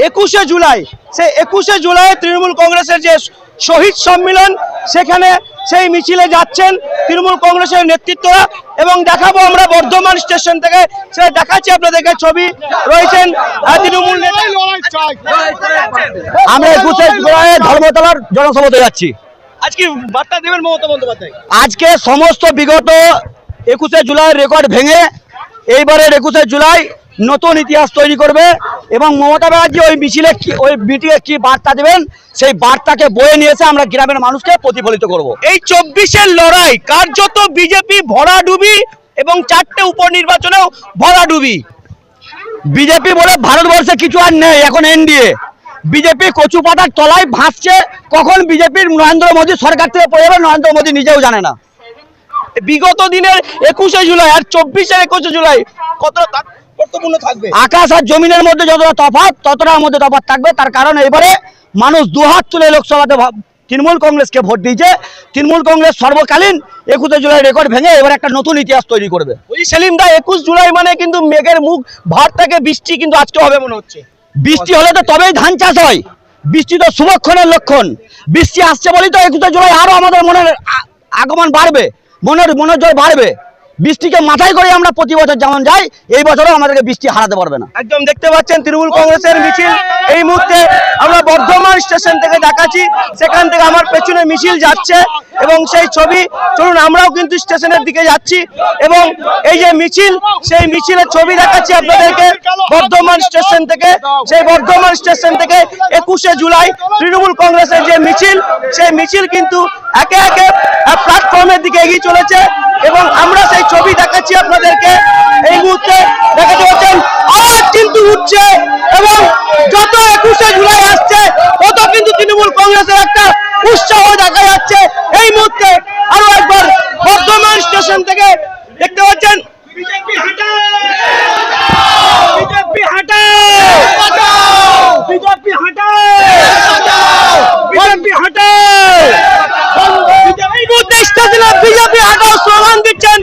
21শে জুলাই, সেই 21শে জুলাই তৃণমূল কংগ্রেসের যে শহীদ সম্মেলন, সেখানে সেই মিছিলে যাচ্ছেন তৃণমূল কংগ্রেসের নেতৃত্বরা। এবং দেখাবো আমরা বর্ধমান স্টেশন থেকে, সেটা দেখাচ্ছি আপনাদেরকে ছবি। রয়েছেন তৃণমূল নেতা। আমরা 21শে জুলাই ধর্মতলার জনসভাতে যাচ্ছি। আজকে বার্তা দেবেন মমতা বন্দ্যোপাধ্যায়। আজকে সমস্ত বিগত 21শে জুলাই রেকর্ড ভেঙে এইবারের 21শে জুলাই নতুন ইতিহাস তৈরি করবে এবং মমতা ব্যানার্জি ওই মিছিলে ওই মিটিংয়ে কি বার্তা দেবেন সেই বার্তাকে বয়ে নিয়েছে আমরা গ্রামের মানুষকে প্রতিফলিত করব। এই 24-এর লড়াই কার্যত বিজেপি ভরাডুবি এবং 4টে উপনির্বাচনেও ভরাডুবি। বিজেপি বলে ভারতবর্ষে কিছু আর নেই, এখন এনডিএ। বিজেপি কচু পাতার তলায় ভাসছে, কখন বিজেপির নরেন্দ্র মোদী সরকার থেকে পড়ে যাবে নরেন্দ্র মোদী নিজেও জানে না। বিগত দিনের 21শে জুলাই আর 24-এর 21শে জুলাই কতটা গুরুত্বপূর্ণ থাকবে? আকাশ আর জমিনের মধ্যে যতটা তফাৎ ততটার মধ্যে তফাৎ থাকবে। তার কারণ এবারে মানুষ দুহাত তুলে লোকসভাতে তৃণমূল কংগ্রেসকে ভোট দিয়েছে। তৃণমূল কংগ্রেস সর্বকালীন 21শে জুলাই রেকর্ড ভেঙে এবার একটা নতুন ইতিহাস তৈরি করবে। ওই সেলিম দা 21 জুলাই মানে কিন্তু মেঘের মুখ ভার থেকে বৃষ্টি কিন্তু আজকে হবে মনে হচ্ছে। বৃষ্টি হলে তো তবেই ধান চাষ হয়, বৃষ্টি তো শুভক্ষণের লক্ষণ। বৃষ্টি আসছে বলেই তো 21শে জুলাই আরো আমাদের মনের আগমন বাড়বে, মনোজল বাড়বে। বৃষ্টিকে মাথায় করে আমরা প্রতি বছর যেমন যাই, এই বছরও আমাদেরকে বৃষ্টি হারাতে পারবে না। একদম দেখতে পাচ্ছেন তৃণমূল কংগ্রেসের মিছিল এই মুহূর্তে আমরা বর্ধমান স্টেশন থেকে দেখাচ্ছি। সেখান থেকে আমার পেছনে মিছিল যাচ্ছে এবং সেই ছবি, চলুন আমরাও কিন্তু স্টেশনের দিকে যাচ্ছি এবং এই যে মিছিল, সেই মিছিলের ছবি দেখাচ্ছি আপনাদেরকে বর্ধমান স্টেশন থেকে। সেই বর্ধমান স্টেশন থেকে 21শে জুলাই তৃণমূল কংগ্রেসের যে মিছিল, সেই মিছিল কিন্তু একে একে প্ল্যাটফর্মের দিকে এগিয়ে চলেছে এবং আমরা সেই ছবি দেখাচ্ছি আপনাদেরকে। এই মুহূর্তে দেখাতে পাচ্ছেন আওয়াজ কিন্তু উঠছে এবং যত 21শে জুলাই আসছে তত কিন্তু তৃণমূল কংগ্রেসের একটা উৎসাহ দেখা যাচ্ছে। এই মুহূর্তে আরো একবার বর্ধমান স্টেশন থেকে দেখতে পাচ্ছেন বিজেপি হাঁটাও, বিজেপি হাঁটাও, বিজেপি হাঁটাও, বিজেপি হাঁটাও। এই মুহূর্তে স্টেশনে বিজেপি হাঁটাও স্লোগান দিচ্ছেন